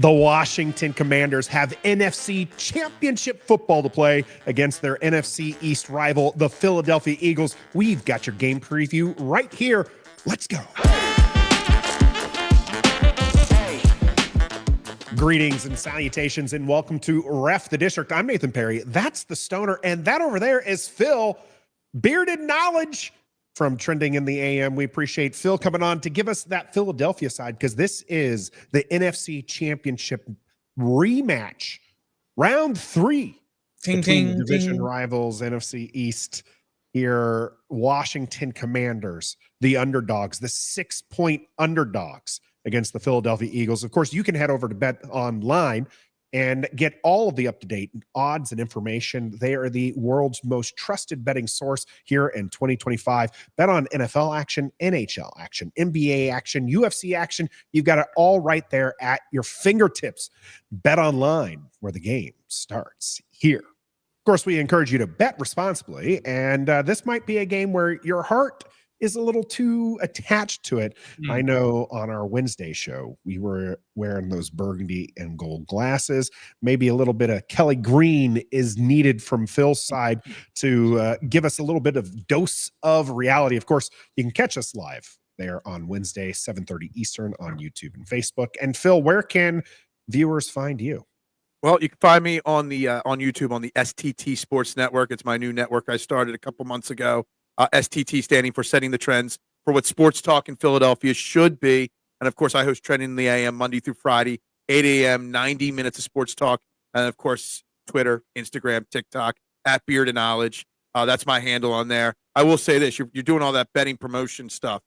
The Washington Commanders have NFC Championship football to play against their NFC East rival, the Philadelphia Eagles. We've got your game preview right here. Let's go. Greetings and salutations, and welcome to Ref the District. I'm Nathan Perry. That's the Stoner, and that over there is Phil, Bearded Knowledge from Trending in the AM. We appreciate Phil coming on to give us that Philadelphia side, because this is the NFC Championship rematch, round 3 between the division rivals, NFC East. Here, Washington Commanders, the underdogs, the 6-point underdogs against the Philadelphia Eagles. Of course, you can head over to Bet Online and get all of the up-to-date odds and information. They are the world's most trusted betting source here in 2025. Bet on NFL action, NHL action, NBA action, UFC action. You've got it all right there at your fingertips. Bet Online, where the game starts here. Of course, we encourage you to bet responsibly, and this might be a game where your heart is a little too attached to it. I know on our Wednesday show, we were wearing those burgundy and gold glasses. Maybe a little bit of Kelly Green is needed from Phil's side to give us a little bit of dose of reality. Of course, you can catch us live there on Wednesday, 7:30 Eastern on YouTube and Facebook. And Phil, where can viewers find you? Well, you can find me on the on YouTube on the STT Sports Network. It's my new network I started a couple months ago. STT standing for Setting the Trends for what sports talk in Philadelphia should be. And of course, I host Trending in the AM Monday through Friday, 8 a.m., 90 minutes of sports talk. And of course, Twitter, Instagram, TikTok, at Bearded Knowledge. That's my handle on there. I will say this, you're doing all that betting promotion stuff.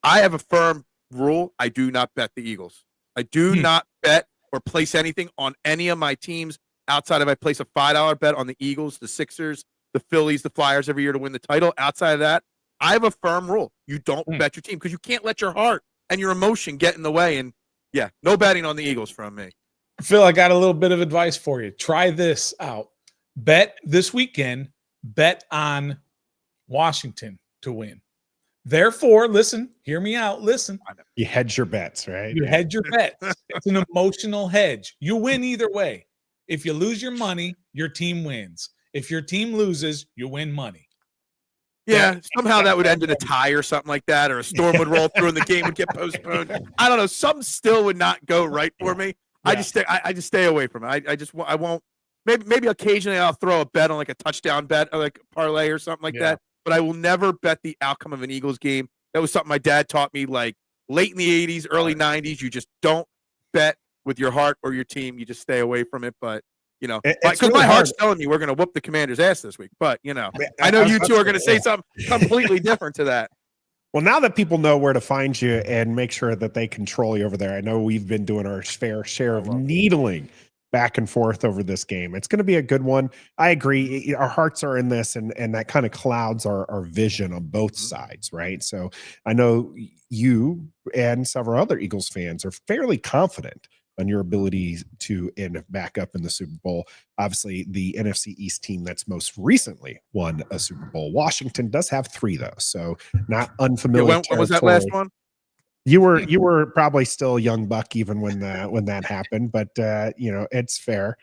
I have a firm rule. I do not bet the Eagles. I do not bet or place anything on any of my teams outside of I place a $5 bet on the Eagles, the Sixers, the Phillies, the Flyers every year to win the title. Outside of that, I have a firm rule. You don't bet your team because you can't let your heart and your emotion get in the way. And yeah, no betting on the Eagles from me. Phil, I got a little bit of advice for you. Try this out. Bet this weekend, bet on Washington to win. Therefore, listen, hear me out. Listen. You hedge your bets, right? You hedge your bets. It's an emotional hedge. You win either way. If you lose your money, your team wins. If your team loses, you win money. Yeah, somehow that would end in a tie or something like that, or a storm would roll through and the game would get postponed. I don't know. Something still would not go right for me. Yeah. I just stay away from it. I won't. Maybe occasionally I'll throw a bet on like a touchdown bet or like a parlay or something like that. But I will never bet the outcome of an Eagles game. That was something my dad taught me like late in the 80s, early 90s. You just don't bet with your heart or your team. You just stay away from it. But you know, because really my heart's telling me we're going to whoop the Commanders' ass this week. But, you know, I know you two are going to say something completely different to that. Well, now that people know where to find you and make sure that they control you over there, I know we've been doing our fair share of needling back and forth over this game. It's going to be a good one. I agree. Our hearts are in this, and that kind of clouds our vision on both sides, right? So I know you and several other Eagles fans are fairly confident on your ability to end back up in the Super Bowl. Obviously, the NFC East team that's most recently won a Super Bowl. Washington does have 3, though, so not unfamiliar. When was that last one? You were probably still a young buck even when that happened, but you know, it's fair.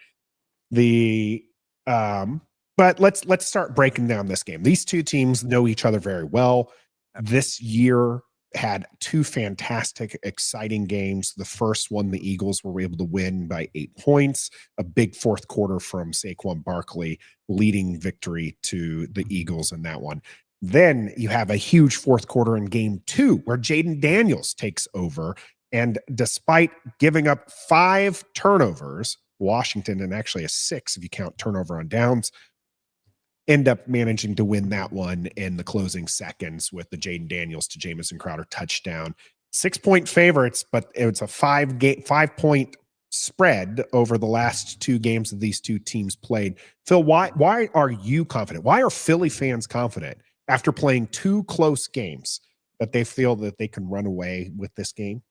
But let's start breaking down this game. These two teams know each other very well. This year had 2 fantastic, exciting games. The first one, the Eagles were able to win by 8 points. A big fourth quarter from Saquon Barkley, leading victory to the Eagles in that one. Then you have a huge fourth quarter in game 2 where Jaden Daniels takes over. And despite giving up 5 turnovers, Washington, and actually a 6 if you count turnover on downs, end up managing to win that one in the closing seconds with the Jaden Daniels to Jamison Crowder touchdown. 6-point favorites, but it was a 5-point spread over the last 2 games that these two teams played. Phil, why are you confident? Why are Philly fans confident after playing 2 close games that they feel that they can run away with this game?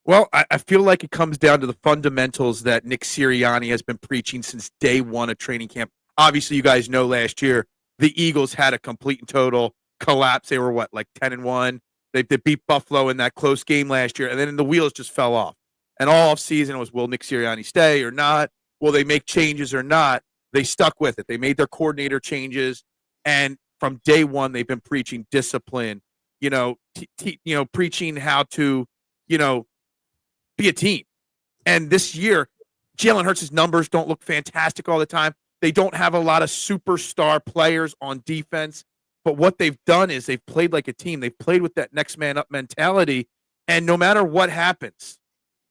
Well, I feel like it comes down to the fundamentals that Nick Sirianni has been preaching since day 1 of training camp. Obviously, you guys know last year, the Eagles had a complete and total collapse. They were, like 10-1? They beat Buffalo in that close game last year, and then the wheels just fell off. And all offseason was, will Nick Sirianni stay or not? Will they make changes or not? They stuck with it. They made their coordinator changes. And from day one, they've been preaching discipline, preaching how to, be a team. And this year, Jalen Hurts' numbers don't look fantastic all the time. They don't have a lot of superstar players on defense. But what they've done is they've played like a team. They've played with that next man up mentality. And no matter what happens,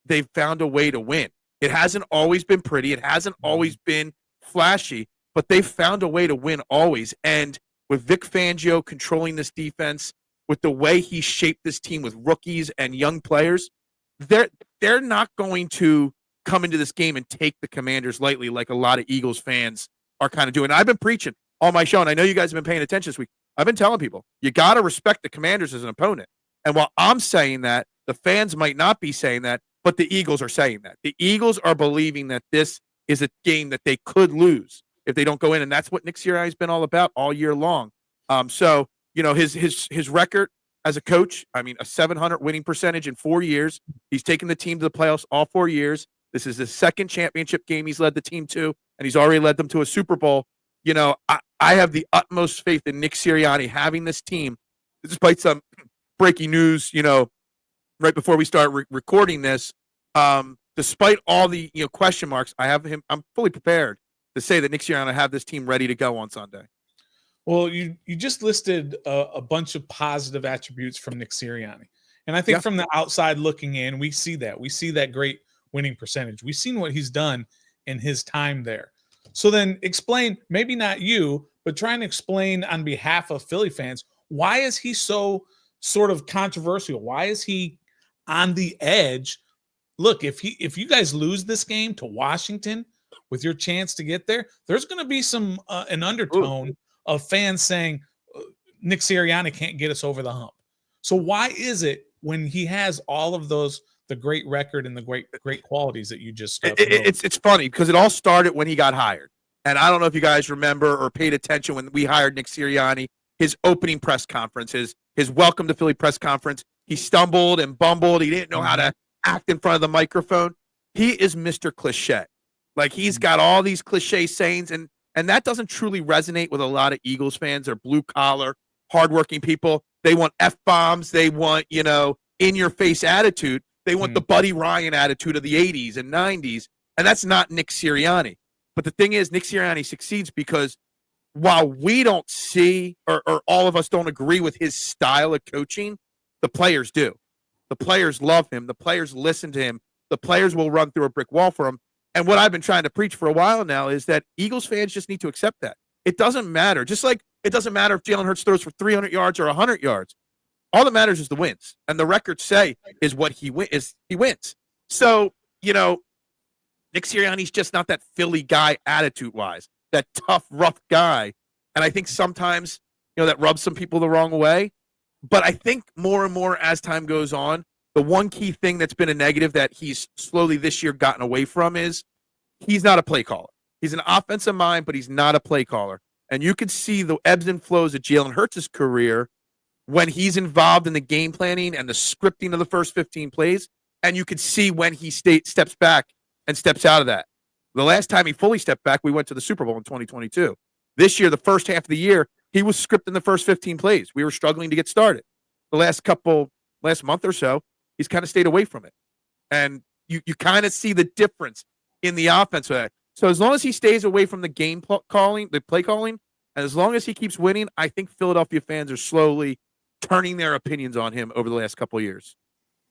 they've found a way to win. It hasn't always been pretty. It hasn't always been flashy, but they've found a way to win always. And with Vic Fangio controlling this defense, with the way he shaped this team with rookies and young players, they're not going to come into this game and take the Commanders lightly like a lot of Eagles fans are kind of doing. I've been preaching on my show, and I know you guys have been paying attention this week. I've been telling people, you got to respect the Commanders as an opponent. And while I'm saying that, the fans might not be saying that, but the Eagles are saying that. The Eagles are believing that this is a game that they could lose if they don't go in, and that's what Nick Sirianni has been all about all year long. So his record as a coach, a 700 winning percentage in 4 years. He's taken the team to the playoffs all 4 years. This is the second championship game he's led the team to, and he's already led them to a Super Bowl. I have the utmost faith in Nick Sirianni having this team, despite some breaking news, right before we start recording this. Despite all the question marks, I'm fully prepared to say that Nick Sirianni will have this team ready to go on Sunday. Well, you just listed a bunch of positive attributes from Nick Sirianni. And I think from the outside looking in, we see that. We see that great winning percentage. We've seen what he's done in his time there. So then explain, maybe not you, but try and explain on behalf of Philly fans, why is he so sort of controversial? Why is he on the edge? Look, if you guys lose this game to Washington with your chance to get there, there's going to be some an undertone of fans saying Nick Sirianni can't get us over the hump. So why is it when he has all of those, the great record and the great qualities that you just it's funny because it all started when he got hired. And I don't know if you guys remember or paid attention when we hired Nick Sirianni, his opening press conference, his welcome to Philly press conference. He stumbled and bumbled. He didn't know how to act in front of the microphone. He is Mr. Cliche. Like, he's got all these cliche sayings, and that doesn't truly resonate with a lot of Eagles fans. They're blue-collar, hardworking people. They want F-bombs. They want, in-your-face attitude. They want the Buddy Ryan attitude of the 80s and 90s, and that's not Nick Sirianni. But the thing is, Nick Sirianni succeeds because while we don't see or all of us don't agree with his style of coaching, the players do. The players love him. The players listen to him. The players will run through a brick wall for him. And what I've been trying to preach for a while now is that Eagles fans just need to accept that. It doesn't matter. Just like it doesn't matter if Jalen Hurts throws for 300 yards or 100 yards. All that matters is the wins. And the records say is what he wins. So, Nick Sirianni's just not that Philly guy attitude-wise, that tough, rough guy. And I think sometimes, that rubs some people the wrong way. But I think more and more as time goes on, the one key thing that's been a negative that he's slowly this year gotten away from is he's not a play caller. He's an offensive mind, but he's not a play caller. And you can see the ebbs and flows of Jalen Hurts' career when he's involved in the game planning and the scripting of the first 15 plays. And you can see when he steps back and steps out of that. The last time he fully stepped back, we went to the Super Bowl in 2022. This year, the first half of the year, he was scripting the first 15 plays. We were struggling to get started. The last month or so, he's kind of stayed away from it. And you kind of see the difference in the offense with that. So as long as he stays away from the game calling, the play calling, and as long as he keeps winning, I think Philadelphia fans are slowly turning their opinions on him over the last couple of years.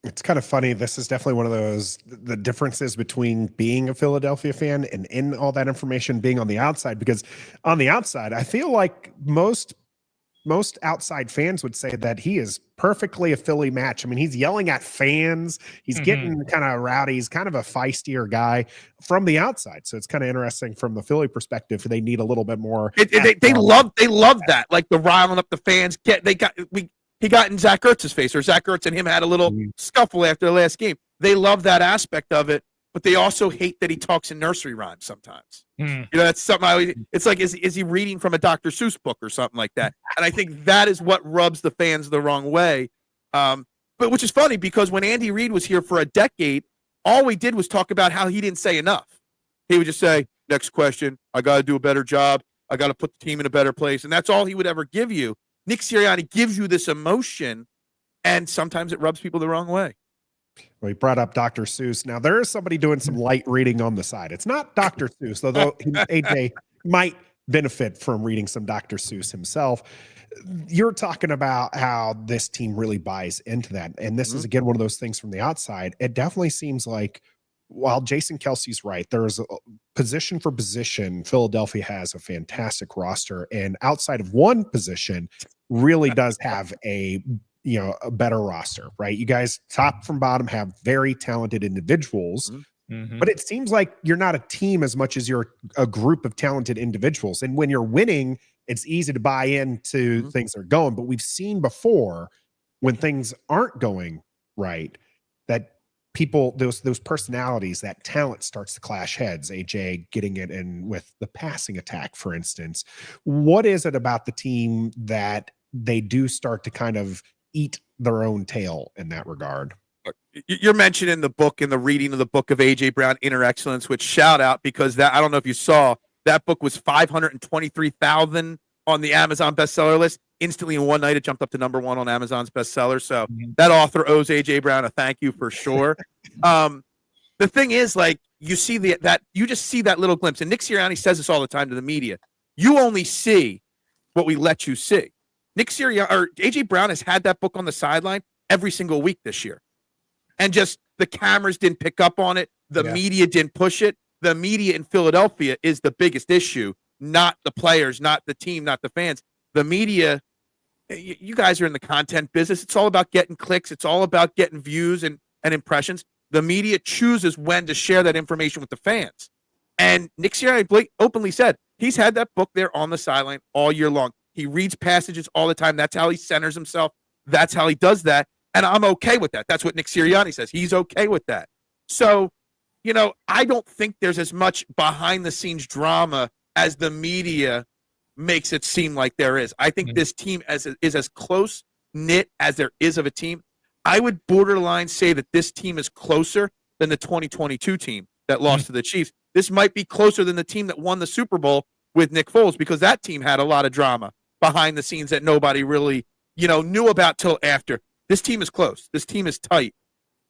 It's kind of funny. This is definitely one of the differences between being a Philadelphia fan and in all that information being on the outside, because on the outside, I feel like most outside fans would say that he is perfectly a Philly match. I mean, he's yelling at fans. He's getting kind of rowdy. He's kind of a feistier guy from the outside. So it's kind of interesting from the Philly perspective. They need a little bit more. They love that. Like the riling up the fans. He got in Zach Ertz's face, or Zach Ertz and him had a little scuffle after the last game. They love that aspect of it, but they also hate that he talks in nursery rhymes sometimes. That's something it's like, is he reading from a Dr. Seuss book or something like that? And I think that is what rubs the fans the wrong way. But which is funny because when Andy Reid was here for a decade, all we did was talk about how he didn't say enough. He would just say, next question, I got to do a better job. I got to put the team in a better place. And that's all he would ever give you. Nick Sirianni gives you this emotion, and sometimes it rubs people the wrong way. Well, he brought up Dr. Seuss. Now, there is somebody doing some light reading on the side. It's not Dr. Seuss, although AJ might benefit from reading some Dr. Seuss himself. You're talking about how this team really buys into that. And this is, again, one of those things from the outside. It definitely seems like, while Jason Kelsey's right, there's a position for position. Philadelphia has a fantastic roster, and outside of one position really does have a better roster, right? You guys top from bottom have very talented individuals, but it seems like you're not a team as much as you're a group of talented individuals. And when you're winning, it's easy to buy into things that are going, but we've seen before when things aren't going right, that people, those personalities, that talent starts to clash heads. AJ getting it in with the passing attack, for instance. What is it about the team that they do start to kind of eat their own tail in that regard? You're mentioning the book and the reading of the book of AJ Brown, Inner Excellence, which shout out, because that, I don't know if you saw, that book was 523,000 on the Amazon bestseller list. Instantly in one night, it jumped up to #1 on Amazon's bestseller. So that author owes AJ Brown a thank you for sure. The thing is, like, you see you just see that little glimpse. And Nick Sirianni says this all the time to the media. You only see what we let you see. Nick Sirianni or AJ Brown has had that book on the sideline every single week this year. And just the cameras didn't pick up on it. The media didn't push it. The media in Philadelphia is the biggest issue, not the players, not the team, not the fans. The media, you guys are in the content business. It's all about getting clicks. It's all about getting views and impressions. The media chooses when to share that information with the fans. And Nick Sirianni openly said he's had that book there on the sideline all year long. He reads passages all the time. That's how he centers himself. That's how he does that. And I'm okay with that. That's what Nick Sirianni says. He's okay with that. So, I don't think there's as much behind the scenes drama as the media makes it seem like there is. I think this team is as close knit as there is of a team. I would borderline say that this team is closer than the 2022 team that lost to the Chiefs. This might be closer than the team that won the Super Bowl with Nick Foles, because that team had a lot of drama behind the scenes that nobody really, knew about till after. This team is close. This team is tight.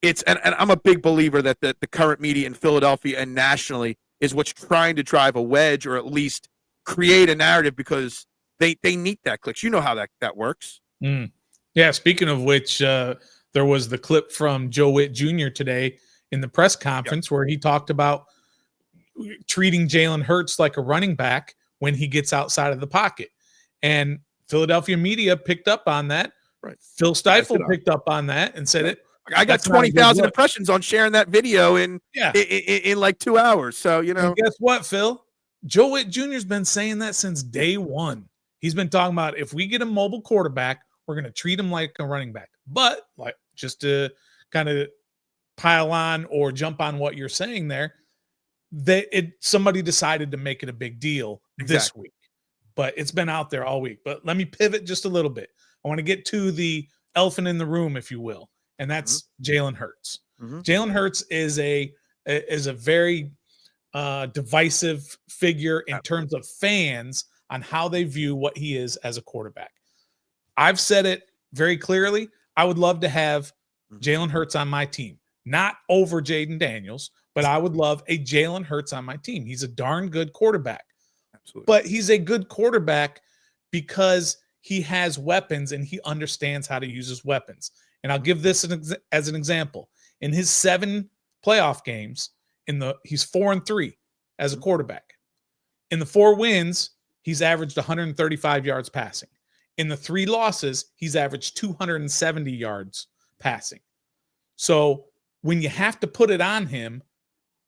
And I'm a big believer that the current media in Philadelphia and nationally is what's trying to drive a wedge, or at least create a narrative, because they need that clicks. You know how that works. Yeah, speaking of which, there was the clip from Joe Witt Jr. today in the press conference where he talked about treating Jalen Hurts like a running back when he gets outside of the pocket. And Philadelphia media picked up on that. Right. Phil Stiefel picked up on that and said it. I got 20,000 impressions on sharing that video in like 2 hours. So, And guess what, Phil? Joe Witt Jr. has been saying that since day one. He's been talking about, if we get a mobile quarterback, we're going to treat him like a running back. But like, just to kind of pile on or jump on what you're saying there, somebody decided to make it a big deal this week, but it's been out there all week. But let me pivot just a little bit. I want to get to the elephant in the room, if you will, and that's Jalen Hurts. Jalen Hurts is a very divisive figure in terms of fans on how they view what he is as a quarterback. I've said it very clearly. I would love to have Jalen Hurts on my team, not over Jaden Daniels, but I would love a Jalen Hurts on my team. He's a darn good quarterback. Absolutely. But he's a good quarterback because he has weapons and he understands how to use his weapons. And I'll give this as an example. In his 7 playoff games, he's 4-3 as a quarterback. In the 4 wins, he's averaged 135 yards passing. In the 3 losses, he's averaged 270 yards passing. So when you have to put it on him,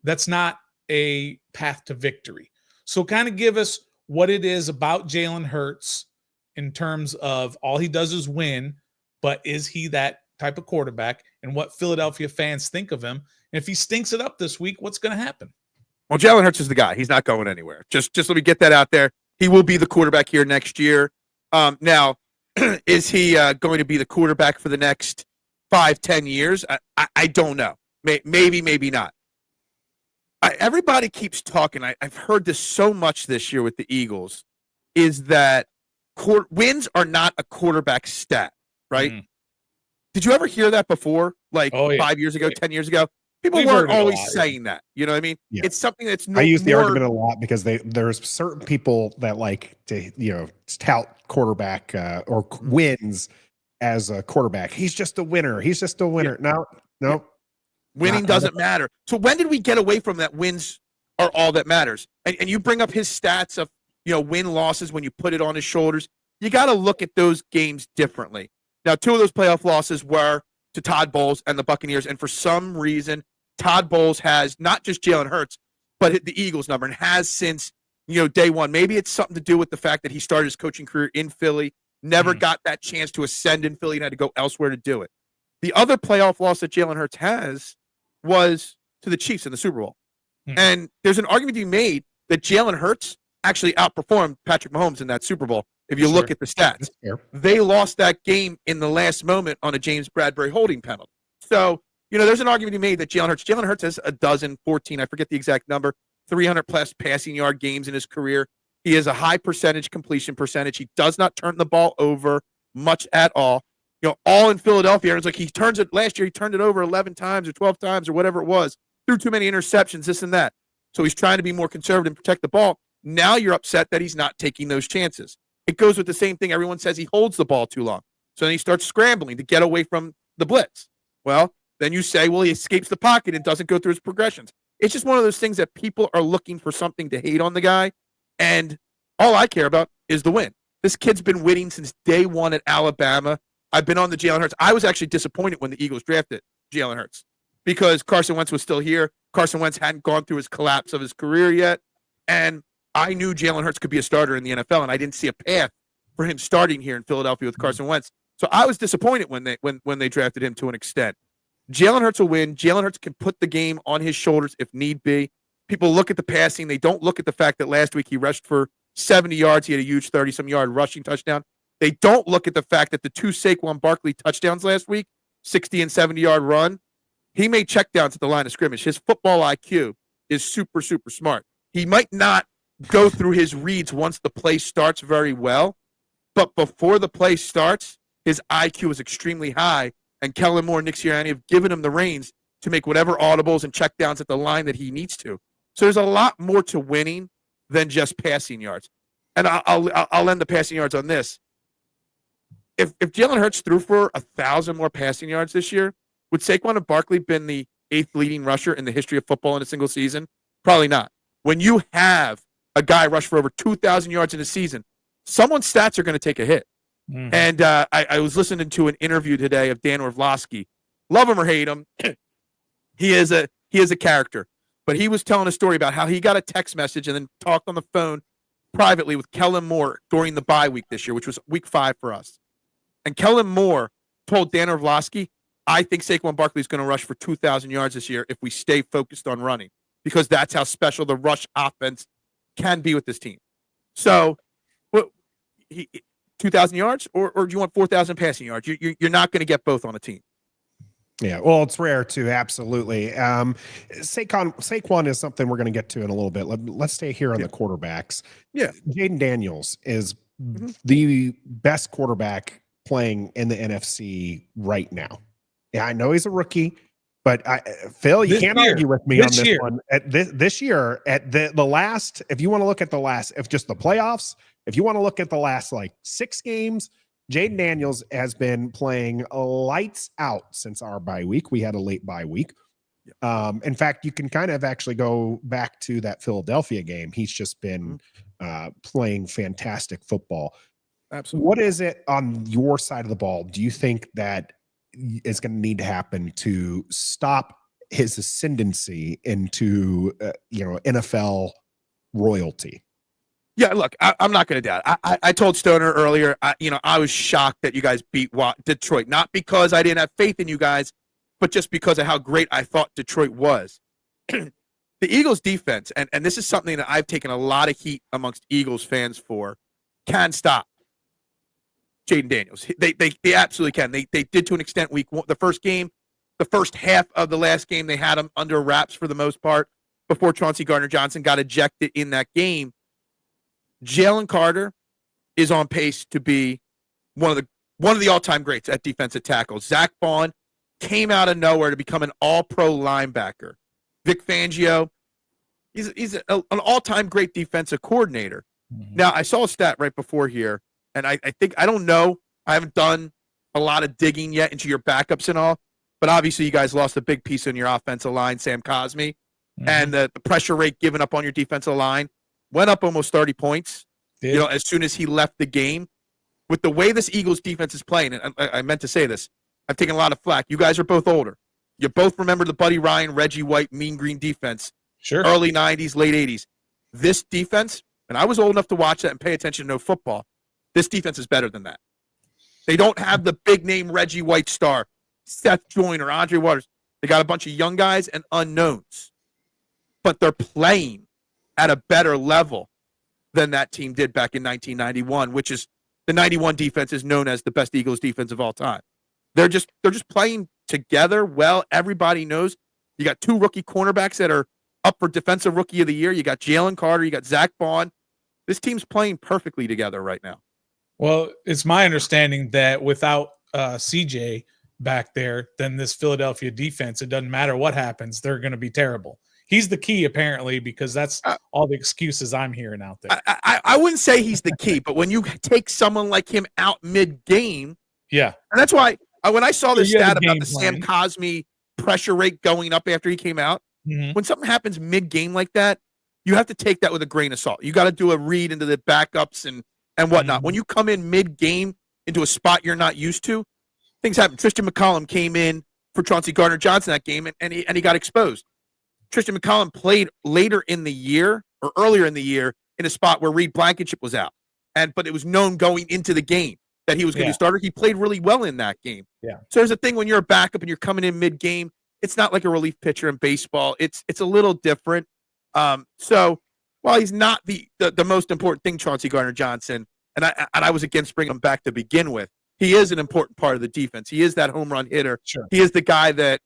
that's not a path to victory. So kind of give us what it is about Jalen Hurts in terms of all he does is win, but is he that type of quarterback, and what Philadelphia fans think of him? And if he stinks it up this week, what's going to happen? Well, Jalen Hurts is the guy. He's not going anywhere. Just let me get that out there. He will be the quarterback here next year. Now, is he going to be the quarterback for the next 5-10 years? I don't know. Maybe, maybe not. Everybody keeps talking. I've heard this so much this year with the Eagles, is that wins are not a quarterback stat, right? Mhm. Did you ever hear that before? Like Oh, yeah. 5 years ago, 10 years ago? People We've weren't heard it a always lot, yeah. saying that. You know what I mean? Yeah. It's something that's I use the more. argument a lot because there's certain people that like to tout quarterback or wins as a quarterback. He's just a winner. He's just a winner. No. Winning doesn't matter. So when did we get away from that? Wins are all that matters. And you bring up his stats of win losses when you put it on his shoulders. You got to look at those games differently. Now, 2 of those playoff losses were to Todd Bowles and the Buccaneers, and for some reason, Todd Bowles has not just Jalen Hurts, but hit the Eagles number, and has since day one. Maybe it's something to do with the fact that he started his coaching career in Philly, never got that chance to ascend in Philly, and had to go elsewhere to do it. The other playoff loss that Jalen Hurts has was to the Chiefs in the Super Bowl. And there's an argument to be made that Jalen Hurts actually outperformed Patrick Mahomes in that Super Bowl. If you look at the stats, they lost that game in the last moment on a James Bradbury holding penalty. So, there's an argument to be made that Jalen Hurts has 14, I forget the exact number, 300 plus passing yard games in his career. He has a high completion percentage. He does not turn the ball over much at all. All in Philadelphia. It's like last year, he turned it over 11 times or 12 times or whatever it was, threw too many interceptions, this and that. So he's trying to be more conservative and protect the ball. Now you're upset that he's not taking those chances. It goes with the same thing. Everyone says he holds the ball too long. So then he starts scrambling to get away from the blitz. Well, then you say, well, he escapes the pocket and doesn't go through his progressions. It's just one of those things that people are looking for something to hate on the guy. And all I care about is the win. This kid's been winning since day one at Alabama. I've been on the Jalen Hurts. I was actually disappointed when the Eagles drafted Jalen Hurts because Carson Wentz was still here. Carson Wentz hadn't gone through his collapse of his career yet. And I knew Jalen Hurts could be a starter in the NFL, and I didn't see a path for him starting here in Philadelphia with Carson Wentz. So I was disappointed when they drafted him to an extent. Jalen Hurts will win. Jalen Hurts can put the game on his shoulders if need be. People look at the passing. They don't look at the fact that last week he rushed for 70 yards. He had a huge 30-some yard rushing touchdown. They don't look at the fact that the 2 Saquon Barkley touchdowns last week, 60 and 70-yard run, he made checkdowns at the line of scrimmage. His football IQ is super, super smart. He might not go through his reads once the play starts very well, but before the play starts, his IQ is extremely high, and Kellen Moore and Nick Sirianni have given him the reins to make whatever audibles and checkdowns at the line that he needs to. So there's a lot more to winning than just passing yards. And I'll end the passing yards on this. If Jalen Hurts threw for 1,000 more passing yards this year, would Saquon and Barkley been the 8th leading rusher in the history of football in a single season? Probably not. When you have a guy rush for over 2,000 yards in a season, someone's stats are going to take a hit. Mm-hmm. And I was listening to an interview today of Dan Orlovsky. Love him or hate him, he is a character. But he was telling a story about how he got a text message and then talked on the phone privately with Kellen Moore during the bye week this year, which was week 5 for us. And Kellen Moore told Dan Orlovsky, I think Saquon Barkley is going to rush for 2,000 yards this year if we stay focused on running, because that's how special the rush offense can be with this team. So, 2,000 yards or do you want 4,000 passing yards? You're not going to get both on a team. Yeah, well, it's rare too. Absolutely. Saquon is something we're going to get to in a little bit. Let's stay here on the quarterbacks. Yeah. Jaden Daniels is the best quarterback playing in the NFC right now. Yeah, I know he's a rookie, but Phil, you can't argue with me on this one. At this year, at the last, if you want to look at the last, if just the playoffs, if you want to look at the last like 6 games, Jaden Daniels has been playing lights out since our bye week. We had a late bye week. In fact, you can kind of actually go back to that Philadelphia game. He's just been playing fantastic football. Absolutely. What is it on your side of the ball? Do you think that is going to need to happen to stop his ascendancy into NFL royalty? Yeah, look, I'm not going to doubt. I told Stoner earlier, I was shocked that you guys beat Detroit, not because I didn't have faith in you guys, but just because of how great I thought Detroit was. The Eagles defense, and this is something that I've taken a lot of heat amongst Eagles fans for, can stop Jaden Daniels. They absolutely can. They did to an extent week 1. The first game, the first half of the last game, they had him under wraps for the most part before Chauncey Gardner-Johnson got ejected in that game. Jalen Carter is on pace to be one of the all-time greats at defensive tackle. Zach Bond came out of nowhere to become an all-pro linebacker. Vic Fangio, he's an all-time great defensive coordinator. Mm-hmm. Now, I saw a stat right before here, and I think, I don't know, I haven't done a lot of digging yet into your backups and all, but obviously you guys lost a big piece in your offensive line, Sam Cosmi, and the pressure rate given up on your defensive line went up almost 30 points, as soon as he left the game. With the way this Eagles defense is playing, and I meant to say this, I've taken a lot of flack. You guys are both older. You both remember the Buddy Ryan, Reggie White, Mean Green defense. Sure. Early 90s, late 80s. This defense, and I was old enough to watch that and pay attention to no football, this defense is better than that. They don't have the big-name Reggie White star, Seth Joyner, Andre Waters. They got a bunch of young guys and unknowns. But they're playing at a better level than that team did back in 1991, which is the 91 defense is known as the best Eagles defense of all time. They're just playing together well. Everybody knows. You got two rookie cornerbacks that are up for Defensive Rookie of the Year. You got Jalen Carter. You got Zach Bond. This team's playing perfectly together right now. Well, it's my understanding that without CJ back there, then this Philadelphia defense, it doesn't matter what happens, they're going to be terrible. He's the key, apparently, because that's all the excuses I'm hearing out there. I wouldn't say he's the key, but when you take someone like him out mid-game, yeah, and that's why when I saw this stat about the Sam Cosmi pressure rate going up after he came out, when something happens mid-game like that, you have to take that with a grain of salt. You got to do a read into the backups and whatnot. When you come in mid-game into a spot you're not used to, things happen. Tristan McCollum came in for Chauncey Gardner-Johnson that game, and he got exposed. Tristan McCollum played later in the year or earlier in the year in a spot where Reed Blankenship was out. But it was known going into the game that he was going to be starter. He played really well in that game. Yeah. So there's a thing when you're a backup and you're coming in mid-game, it's not like a relief pitcher in baseball. It's a little different. So while he's not the most important thing, Chauncey Gardner-Johnson, and I was against bringing him back to begin with, he is an important part of the defense. He is that home run hitter. Sure. He is the guy that,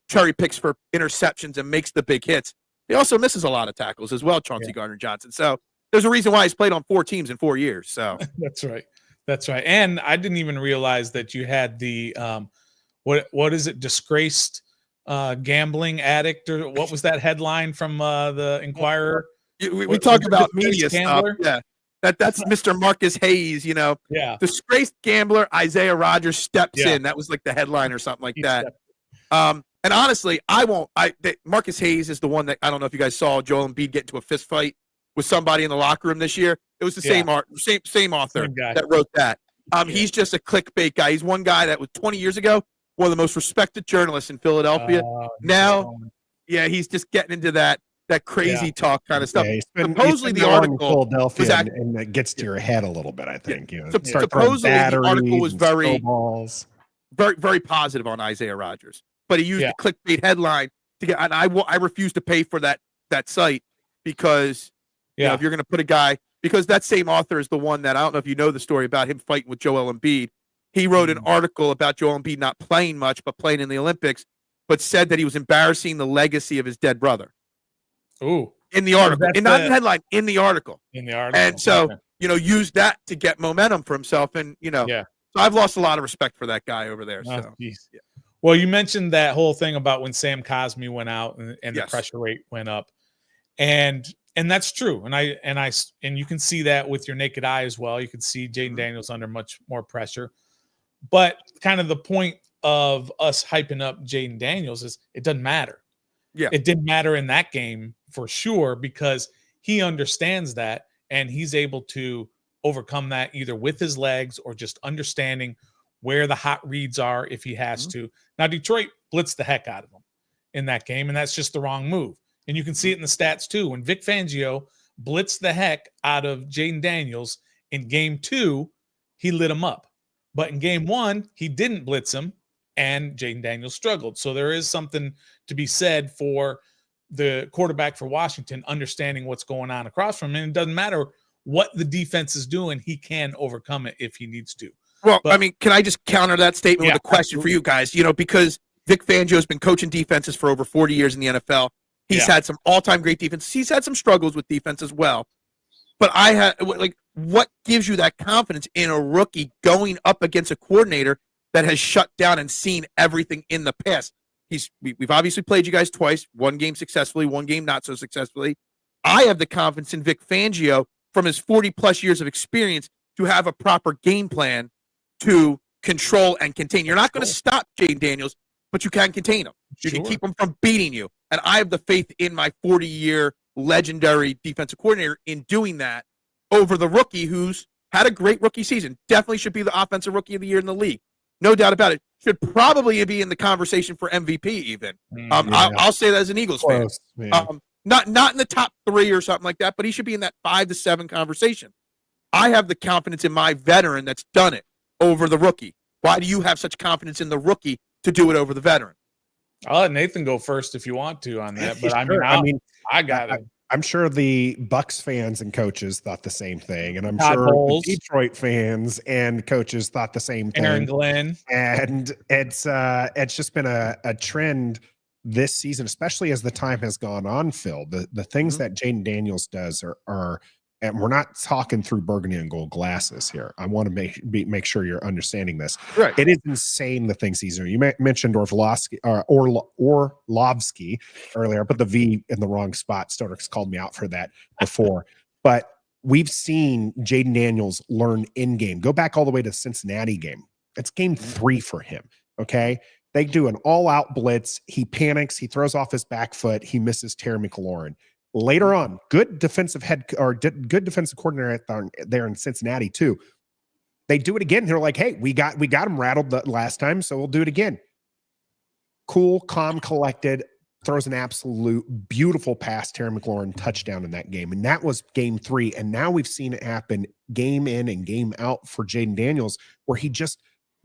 cherry picks for interceptions and makes the big hits. He also misses a lot of tackles as well, Chauncey Gardner-Johnson. So there's a reason why he's played on 4 teams in 4 years. So That's right. And I didn't even realize that you had the what is it, disgraced gambling addict, or what was that headline from the Inquirer? We talk about media stuff. Yeah. That's Mr. Marcus Hayes, disgraced gambler Isaiah Rodgers steps in. That was like the headline or something like that. And honestly, Marcus Hayes is the one that, I don't know if you guys saw Joel Embiid get into a fist fight with somebody in the locker room this year. It was the same author that wrote that. He's just a clickbait guy. He's one guy that was 20 years ago, one of the most respected journalists in Philadelphia. He's just getting into that crazy talk kind of stuff. Supposedly the article Philadelphia and that gets to your head a little bit, I think. Supposedly the article was very, very positive on Isaiah Rodgers, but he used the clickbait headline to get. And I refuse to pay for that site because if you're going to put a guy, because that same author is the one that, I don't know if you know the story about him fighting with Joel Embiid. He wrote an article about Joel Embiid not playing much, but playing in the Olympics, but said that he was embarrassing the legacy of his dead brother. Ooh. In the article. And not in the headline, in the article. And so, use that to get momentum for himself. And, so I've lost a lot of respect for that guy over there. So. Well, you mentioned that whole thing about when Sam Cosmi went out and the pressure rate went up. And that's true. And you can see that with your naked eye as well. You can see Jaden Daniels under much more pressure. But kind of the point of us hyping up Jaden Daniels is it doesn't matter. Yeah. It didn't matter in that game for sure, because he understands that and he's able to overcome that either with his legs or just understanding where the hot reads are if he has to. Now, Detroit blitzed the heck out of him in that game, and that's just the wrong move. And you can see it in the stats too. When Vic Fangio blitzed the heck out of Jaden Daniels in game 2, he lit him up. But in game 1, he didn't blitz him, and Jaden Daniels struggled. So there is something to be said for the quarterback for Washington understanding what's going on across from him. And it doesn't matter what the defense is doing, he can overcome it if he needs to. Well, can I just counter that statement with a question for you guys? Because Vic Fangio's been coaching defenses for over 40 years in the NFL. He's had some all-time great defense. He's had some struggles with defense as well. But what gives you that confidence in a rookie going up against a coordinator that has shut down and seen everything in the past? We've obviously played you guys twice, one game successfully, one game not so successfully. I have the confidence in Vic Fangio from his 40-plus years of experience to have a proper game plan to control and contain. You're not going to stop Jaden Daniels, but you can contain him. You can keep him from beating you. And I have the faith in my 40-year legendary defensive coordinator in doing that over the rookie who's had a great rookie season. Definitely should be the offensive rookie of the year in the league. No doubt about it. Should probably be in the conversation for MVP even. I'll say that as an Eagles fan. Not in the top 3 or something like that, but he should be in that 5 to 7 conversation. I have the confidence in my veteran that's done it over the rookie. Why do you have such confidence in the rookie to do it over the veteran? I'll let Nathan go first if you want to on that, but Sure. I got it. I'm sure the Bucks fans and coaches thought the same thing, and I'm Todd sure Bowles. the Detroit fans and coaches thought the same thing. Aaron Glenn. And it's just been a trend this season, especially as the time has gone on, Phil. The things that Jaden Daniels does are, and we're not talking through burgundy and gold glasses here. I want to make sure you're understanding this. Right. It is insane the things he's doing. You mentioned Orlovsky earlier. I put the V in the wrong spot. Stoner's called me out for that before. But we've seen Jaden Daniels learn in game. Go back all the way to the Cincinnati game. It's game 3 for him. Okay. They do an all-out blitz. He panics. He throws off his back foot. He misses Terry McLaurin. Later on, good defensive coordinator there in Cincinnati too. They do it again. They're like, "Hey, we got him rattled the last time, so we'll do it again." Cool, calm, collected. Throws an absolute beautiful pass. Terry McLaurin touchdown in that game, and that was game 3. And now we've seen it happen game in and game out for Jaden Daniels, where he just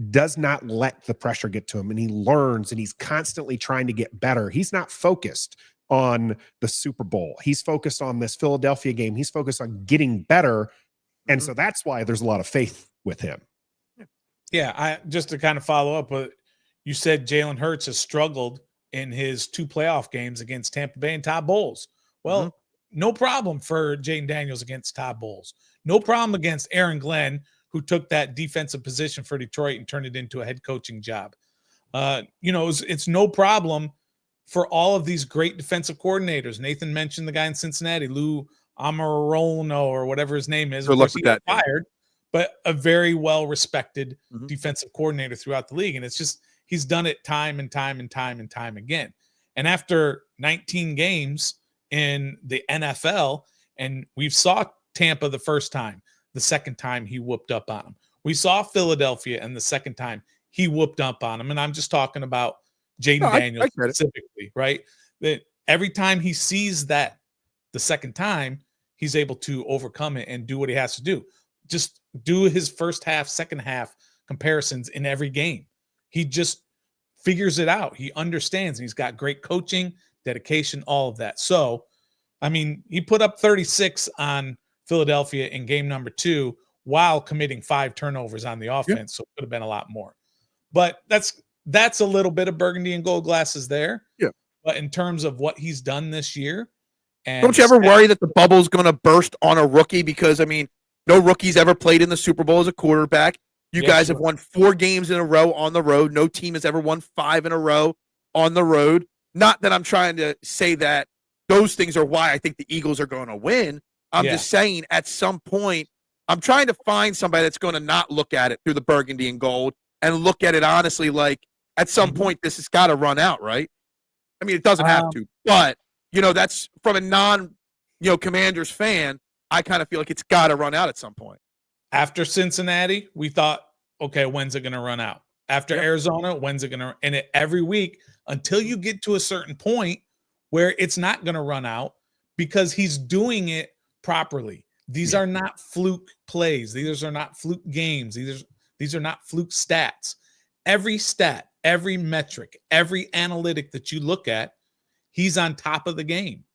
does not let the pressure get to him, and he learns, and he's constantly trying to get better. He's not focused on the Super Bowl. He's focused on this Philadelphia game. He's focused on getting better. And so that's why there's a lot of faith with him. Yeah. I just to kind of follow up, but you said Jalen Hurts has struggled in his 2 playoff games against Tampa Bay and Todd Bowles. Well, no problem for Jaden Daniels against Todd Bowles. No problem against Aaron Glenn, who took that defensive position for Detroit and turned it into a head coaching job. It's no problem for all of these great defensive coordinators. Nathan mentioned the guy in Cincinnati, Lou Anarumo or whatever his name is. Of course, he got fired, but a very well-respected defensive coordinator throughout the league. And it's just, he's done it time and time and time and time again. And after 19 games in the NFL, and we saw Tampa the first time, the second time he whooped up on him. We saw Philadelphia, and the second time he whooped up on him. And I'm just talking about Jaden Daniels specifically, right? That every time he sees that the second time, he's able to overcome it and do what he has to do. Just do his first half, second half comparisons in every game. He just figures it out. He understands. He's got great coaching, dedication, all of that. So, I mean, he put up 36 on Philadelphia in game number 2 while committing 5 turnovers on the offense. So it could have been a lot more. But that's a little bit of burgundy and gold glasses there. Yeah. But in terms of what he's done this year, and don't you ever worry that the bubble's going to burst on a rookie? Because, I mean, no rookie's ever played in the Super Bowl as a quarterback. You guys have won 4 games in a row on the road. No team has ever won 5 in a row on the road. Not that I'm trying to say that those things are why I think the Eagles are going to win. I'm just saying at some point, I'm trying to find somebody that's going to not look at it through the burgundy and gold and look at it honestly, like at some point this has got to run out, right? I mean, it doesn't have to, but that's from a Commanders fan. I kind of feel like it's got to run out at some point. After Cincinnati, we thought, okay, when's it going to run out? After Arizona, when's it going to? And every week until you get to a certain point where it's not going to run out because he's doing it properly. These are not fluke plays. These are not fluke games. These are not fluke stats. Every stat, every metric, every analytic that you look at, he's on top of the game.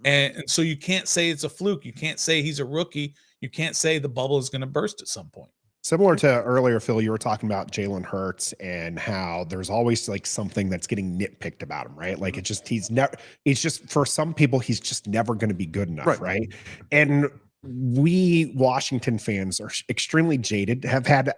And so you can't say it's a fluke. You can't say he's a rookie. You can't say the bubble is going to burst at some point. Similar to earlier, Phil, you were talking about Jalen Hurts and how there's always like something that's getting nitpicked about him, right? Like he's just for some people, he's just never going to be good enough, right? And we Washington fans are extremely jaded, have had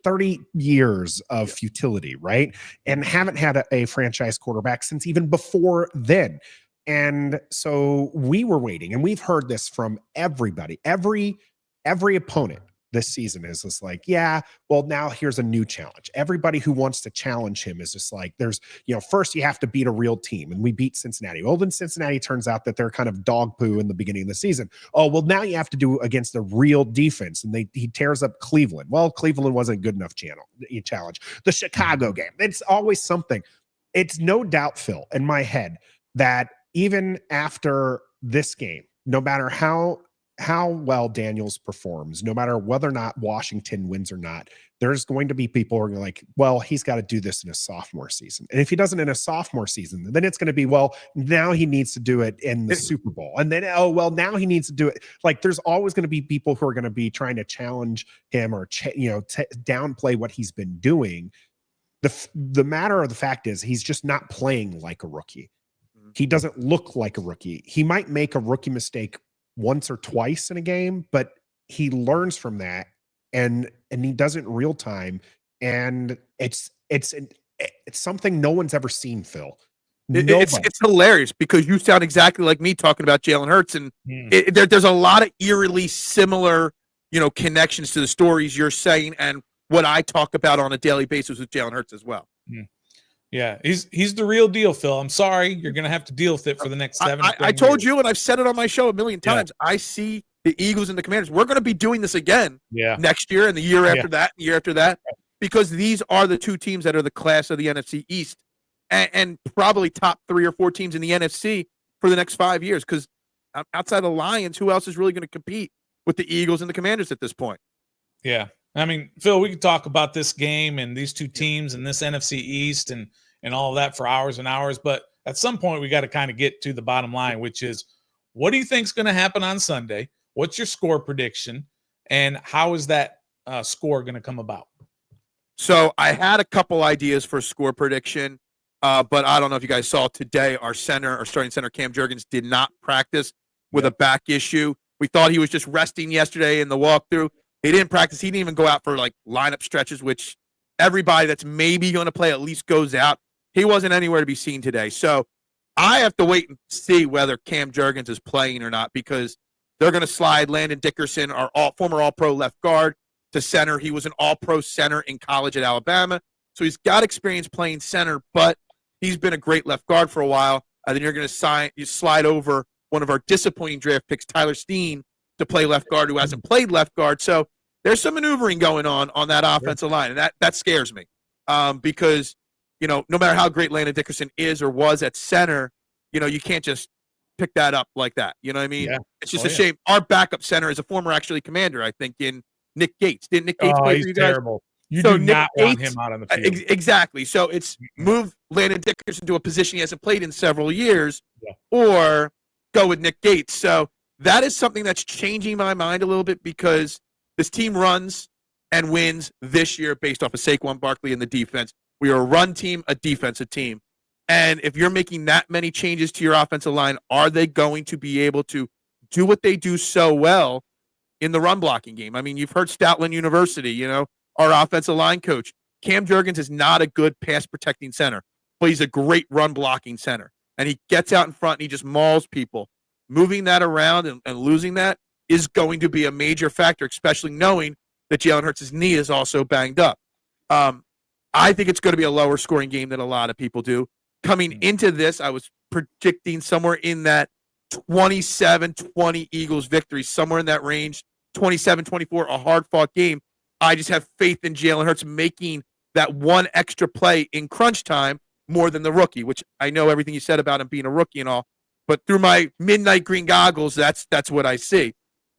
30 years of futility, right? And haven't had a franchise quarterback since even before then. And so we were waiting, and we've heard this from everybody, every opponent this season is just like, yeah, well, now here's a new challenge. Everybody who wants to challenge him is just like, there's, first you have to beat a real team, and we beat Cincinnati. Well, then Cincinnati turns out that they're kind of dog poo in the beginning of the season. Oh, well, now you have to do against a real defense, and he tears up Cleveland. Well, Cleveland wasn't a good enough challenge. The Chicago game, it's always something. It's no doubt, Phil, in my head, that even after this game, no matter how well Daniels performs, no matter whether or not Washington wins or not, there's going to be people who are like, well, he's got to do this in a sophomore season. And if he doesn't in a sophomore season, then it's going to be, well, now he needs to do it in the Super Bowl. And then, oh, well, now he needs to do it. Like, there's always going to be people who are going to be trying to challenge him or, downplay what he's been doing. The matter of the fact is he's just not playing like a rookie. He doesn't look like a rookie. He might make a rookie mistake once or twice in a game, but he learns from that and he does it in real time. And it's something no one's ever seen, Phil. It's hilarious because you sound exactly like me talking about Jalen Hurts, and there's a lot of eerily similar, connections to the stories you're saying and what I talk about on a daily basis with Jalen Hurts as well. Yeah, he's the real deal, Phil. I'm sorry, you're going to have to deal with it for the next 7 I told you, and I've said it on my show a million times. Yeah. I see the Eagles and the Commanders. We're going to be doing this again next year and the year after that, and the year after that, because these are the two teams that are the class of the NFC East and probably top 3 or 4 teams in the NFC for the next 5 years. Because outside the Lions, who else is really going to compete with the Eagles and the Commanders at this point? Yeah. I mean, Phil, we could talk about this game and these two teams and this NFC East and all of that for hours and hours. But at some point, we got to kind of get to the bottom line, which is, what do you think is going to happen on Sunday? What's your score prediction? And how is that score going to come about? So I had a couple ideas for score prediction, but I don't know if you guys saw today, our starting center, Cam Jurgens, did not practice with a back issue. We thought he was just resting yesterday in the walkthrough. He didn't practice. He didn't even go out for like lineup stretches, which everybody that's maybe going to play at least goes out. He wasn't anywhere to be seen today. So I have to wait and see whether Cam Jurgens is playing or not, because they're going to slide Landon Dickerson, our former All-Pro left guard, to center. He was an All-Pro center in college at Alabama. So he's got experience playing center, but he's been a great left guard for a while. And then you're going to slide over one of our disappointing draft picks, Tyler Steen, to play left guard, who hasn't played left guard. So there's some maneuvering going on that offensive line, and that scares me because, no matter how great Landon Dickerson is or was at center, you can't just pick that up like that. You know what I mean? Yeah. It's just a shame. Our backup center is a former actually commander, I think, in Nick Gates. Didn't Nick Gates play for you guys? Terrible. You do not want him out on the field. Exactly. So it's move Landon Dickerson to a position he hasn't played in several years, or go with Nick Gates. So that is something that's changing my mind a little bit, because this team runs and wins this year based off of Saquon Barkley and the defense. We are a run team, a defensive team. And if you're making that many changes to your offensive line, are they going to be able to do what they do so well in the run blocking game? I mean, you've heard Stoutland University, our offensive line coach. Cam Jurgens is not a good pass protecting center, but he's a great run blocking center. And he gets out in front and he just mauls people. Moving that around and losing that is going to be a major factor, especially knowing that Jalen Hurts' knee is also banged up. I think it's going to be a lower scoring game than a lot of people do. Coming into this, I was predicting somewhere in that 27-20 Eagles victory, somewhere in that range, 27-24, a hard-fought game. I just have faith in Jalen Hurts making that one extra play in crunch time more than the rookie, which I know everything you said about him being a rookie and all, but through my midnight green goggles, that's what I see.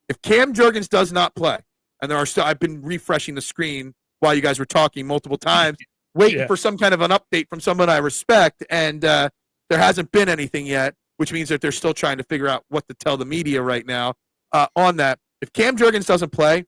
If Cam Jurgens does not play, and I've been refreshing the screen while you guys were talking multiple times, waiting for some kind of an update from someone I respect, and there hasn't been anything yet, which means that they're still trying to figure out what to tell the media right now on that. If Cam Jurgens doesn't play,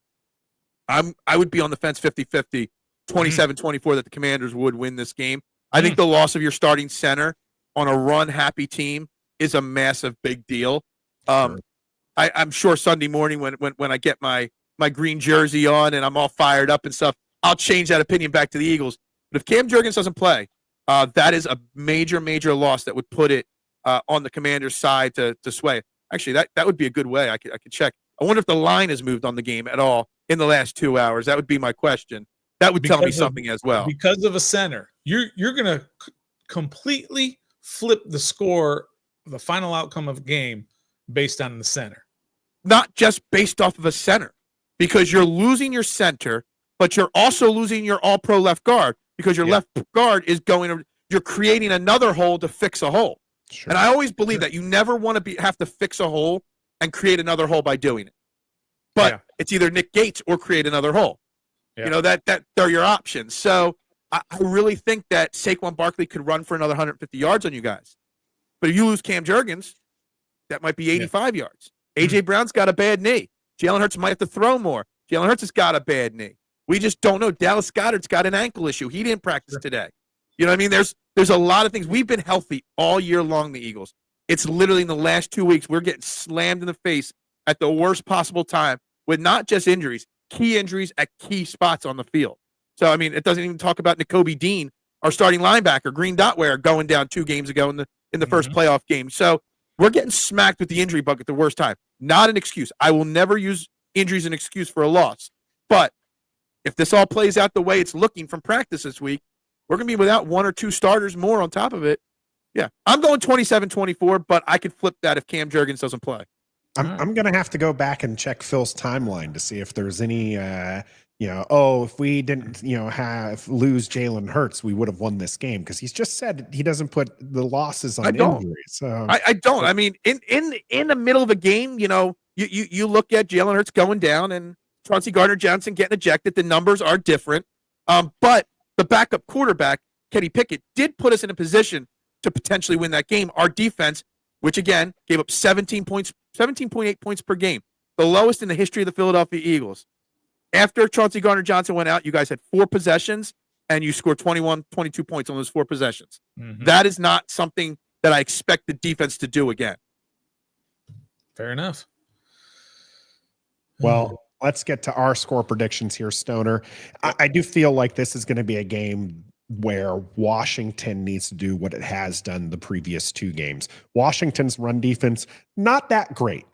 I would be on the fence 50-50, 27-24 that the Commanders would win this game. I think the loss of your starting center on a run-happy team is a massive big deal. I'm sure Sunday morning when I get my green jersey on and I'm all fired up and stuff, I'll change that opinion back to the Eagles. But if Cam Jurgens doesn't play, that is a major, major loss that would put it on the Commanders' side to sway. Actually, that would be a good way. I could check. I wonder if the line has moved on the game at all in the last 2 hours. That would be my question. That would tell me something as well. Because of a center, you're going to completely flip the score, the final outcome of a game based on the center. Not just based off of a center, because you're losing your center, but you're also losing your all-pro left guard because your left guard is you're creating another hole to fix a hole. Sure. And I always believe that you never want to have to fix a hole and create another hole by doing it. But it's either Nick Gates or create another hole. Yeah. You know, that they're your options. So I really think that Saquon Barkley could run for another 150 yards on you guys. But if you lose Cam Jurgens, that might be 85 yards. A.J. Brown's got a bad knee. Jalen Hurts might have to throw more. Jalen Hurts has got a bad knee. We just don't know. Dallas Goedert's got an ankle issue. He didn't practice today. You know what I mean? There's a lot of things. We've been healthy all year long, the Eagles. It's literally in the last 2 weeks, we're getting slammed in the face at the worst possible time with not just injuries, key injuries at key spots on the field. So, I mean, it doesn't even talk about Nakobe Dean, our starting linebacker, green dot wearer, going down 2 games ago in the first playoff game. So we're getting smacked with the injury bug at the worst time. Not an excuse. I will never use injuries as an excuse for a loss. But if this all plays out the way it's looking from practice this week, we're going to be without 1 or 2 starters more on top of it. Yeah, I'm going 27-24, but I could flip that if Cam Jurgens doesn't play. I'm going to have to go back and check Phil's timeline to see if there's any, if we didn't, lose Jalen Hurts, we would have won this game, because he's just said he doesn't put the losses on injuries. So I don't. I mean, in the middle of a game, you look at Jalen Hurts going down and Chauncey Gardner-Johnson getting ejected. The numbers are different, but the backup quarterback, Kenny Pickett, did put us in a position to potentially win that game. Our defense, which again gave up 17.8 points per game, the lowest in the history of the Philadelphia Eagles. After Chauncey Gardner-Johnson went out, you guys had 4 possessions, and you scored 22 points on those 4 possessions. That is not something that I expect the defense to do again. Fair enough. Well, let's get to our score predictions here, Stoner. I do feel like this is going to be a game where Washington needs to do what it has done the previous 2 games. Washington's run defense, not that great.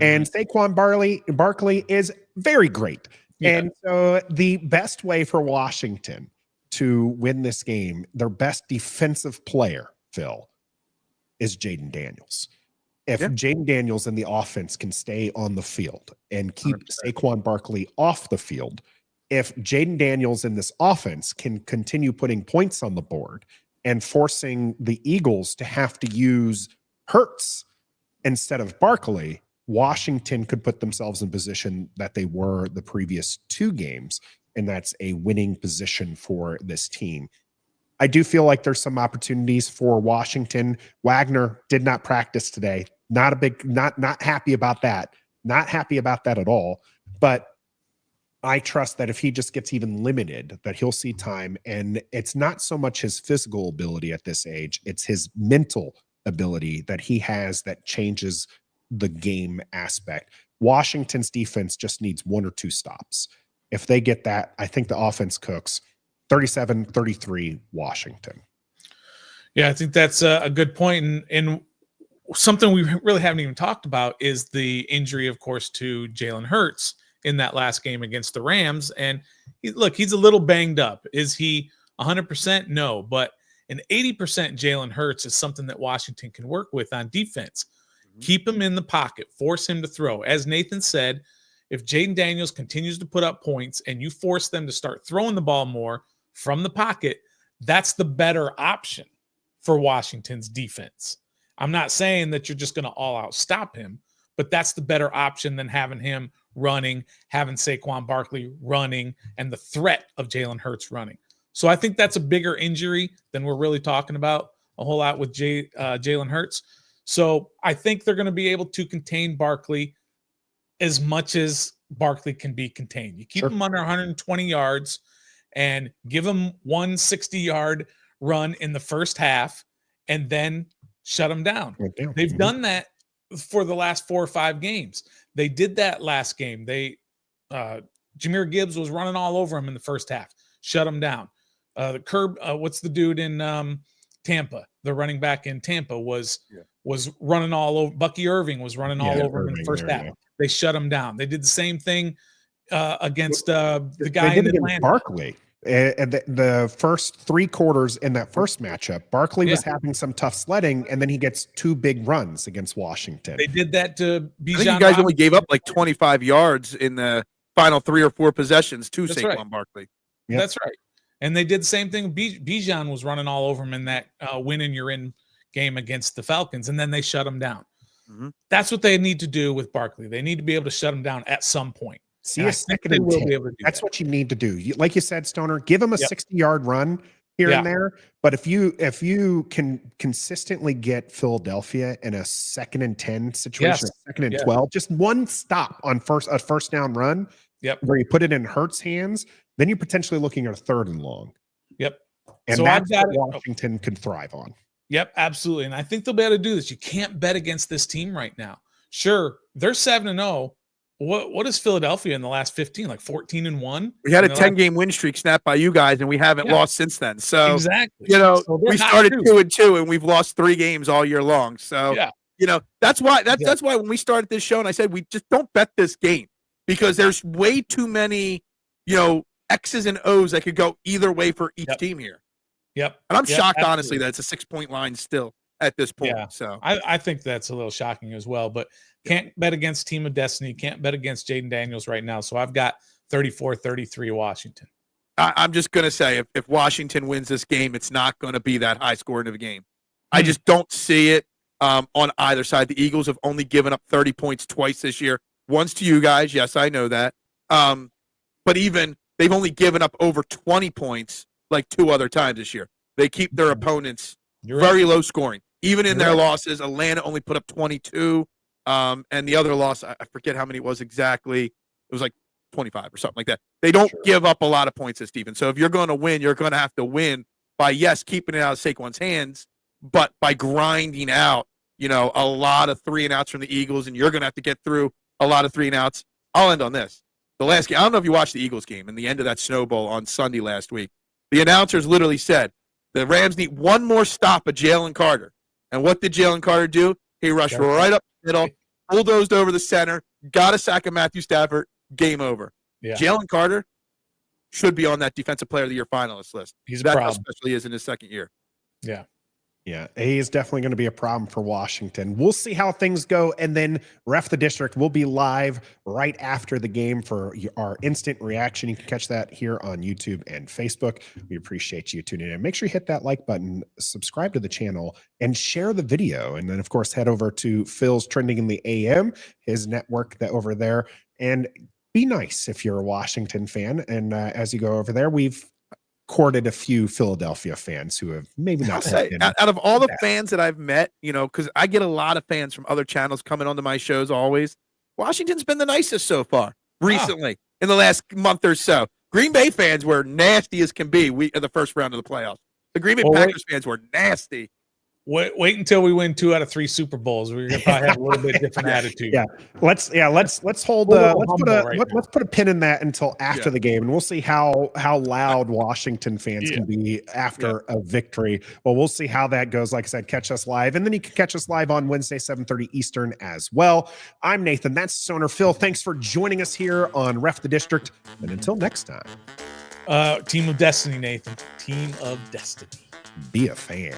And Saquon Barkley is very great. Yeah. And so the best way for Washington to win this game, their best defensive player, Phil, is Jaden Daniels. If Jaden Daniels and the offense can stay on the field and keep 100%. Saquon Barkley off the field, if Jaden Daniels in this offense can continue putting points on the board and forcing the Eagles to have to use Hurts instead of Barkley, Washington could put themselves in position that they were the previous 2 games, and that's a winning position for this team. I do feel like there's some opportunities for Washington. Wagner did not practice today. Not happy about that. Not happy about that at all. But I trust that if he just gets even limited, that he'll see time. And it's not so much his physical ability at this age, it's his mental ability that he has that changes the game aspect. Washington's defense just needs 1 or 2 stops. If they get that, I think the offense cooks. 37-33 Washington. Yeah, I think that's a good point. And something we really haven't even talked about is the injury, of course, to Jalen Hurts in that last game against the Rams. And he's a little banged up. Is he 100%? No, but an 80% Jalen Hurts is something that Washington can work with on defense. Keep him in the pocket, force him to throw. As Nathan said, if Jaden Daniels continues to put up points and you force them to start throwing the ball more from the pocket, that's the better option for Washington's defense. I'm not saying that you're just going to all out stop him, but that's the better option than having him running, having Saquon Barkley running, and the threat of Jalen Hurts running. So I think that's a bigger injury than we're really talking about a whole lot with Jalen Hurts. So I think they're going to be able to contain Barkley as much as Barkley can be contained. You keep Sure. him under 120 yards and give him 160-yard run in the first half and then shut him down. They've done that for the last 4 or 5 games. They did that last game. Jahmyr Gibbs was running all over him in the first half. Shut him down. What's the dude in Tampa? The running back in Tampa was running all over. Bucky Irving was running all over him in the first half. They shut him down. They did the same thing against the guy in Atlanta. Barkley. The first 3 quarters in that first matchup, Barkley was having some tough sledding, and then he gets 2 big runs against Washington. They did that to Bijan. I think you guys only gave up like 25 yards in the final 3 or 4 possessions to Saquon Barkley. Yep. That's right. And they did the same thing. Bijan was running all over him in that win and you're in game against the Falcons, and then they shut him down. Mm-hmm. That's what they need to do with Barkley. They need to be able to shut him down at some point. See a second and 10. That's what you need to do. Like you said, Stoner, give him a 60-yard run here and there. But if you can consistently get Philadelphia in a 2nd and 10 situation, 2nd and 12, just one stop on a first down run, where you put it in Hurts' hands, then you're potentially looking at a 3rd and long. Yep. And so that's what Washington could thrive on. Yep, absolutely. And I think they'll be able to do this. You can't bet against this team right now. Sure, they're 7-0. What is Philadelphia in the last 15? Like 14-1? We had a 10-game win streak snapped by you guys, and we haven't lost since then. So exactly, we started 2-2, and we've lost 3 games all year long. So that's why when we started this show, and I said we just don't bet this game because there's way too many X's and O's that could go either way for each team here. Yep. And I'm shocked, honestly, that it's a 6-point line still at this point. Yeah. So I think that's a little shocking as well. But can't bet against Team of Destiny. Can't bet against Jaden Daniels right now. So I've got 34-33 Washington. I'm just going to say if Washington wins this game, it's not going to be that high scoring of a game. I just don't see it on either side. The Eagles have only given up 30 points twice this year. Once to you guys. Yes, I know that. But even they've only given up over 20 points like 2 other times this year. They keep their opponents very low scoring. Even in their losses, Atlanta only put up 22. And the other loss, I forget how many it was exactly. It was like 25 or something like that. They don't give up a lot of points this Steven. So if you're going to win, you're going to have to win by, keeping it out of Saquon's hands, but by grinding out, a lot of 3-and-outs from the Eagles, and you're going to have to get through a lot of 3-and-outs. I'll end on this. The last game, I don't know if you watched the Eagles game and the end of that Snow Bowl on Sunday last week. The announcers literally said, the Rams need one more stop of Jalen Carter. And what did Jalen Carter do? He rushed right up the middle, bulldozed over the center, got a sack of Matthew Stafford, game over. Yeah. Jalen Carter should be on that Defensive Player of the Year finalist list. He's a problem. How special he is in his 2nd year. Yeah. Yeah, he is definitely going to be a problem for Washington. We'll see how things go, and then Ref the District will be live right after the game for our instant reaction. You can catch that here on YouTube and Facebook. We appreciate you tuning in. Make sure you hit that like button, subscribe to the channel, and share the video. And then, of course, head over to Phil's Trending in the AM, his network that over there, and be nice if you're a Washington fan. And as you go over there, we've courted a few Philadelphia fans who have maybe not say, out of all the fans that I've met, because I get a lot of fans from other channels coming onto my shows always. Washington's been the nicest so far recently in the last month or so. Green Bay fans were nasty as can be in the first round of the playoffs. The Green Bay Packers fans were nasty. Wait until we win 2 out of 3 Super Bowls. We're gonna probably have a little bit different attitude. Let's hold let's put a pin in that until after the game, and we'll see how loud Washington fans can be after a victory. Well, we'll see how that goes. Like I said, catch us live, and then you can catch us live on Wednesday, 7:30 Eastern as well. I'm Nathan. That's Stoner. Phil, thanks for joining us here on Ref the District, and until next time. Team of Destiny, Nathan. Team of Destiny. Be a fan.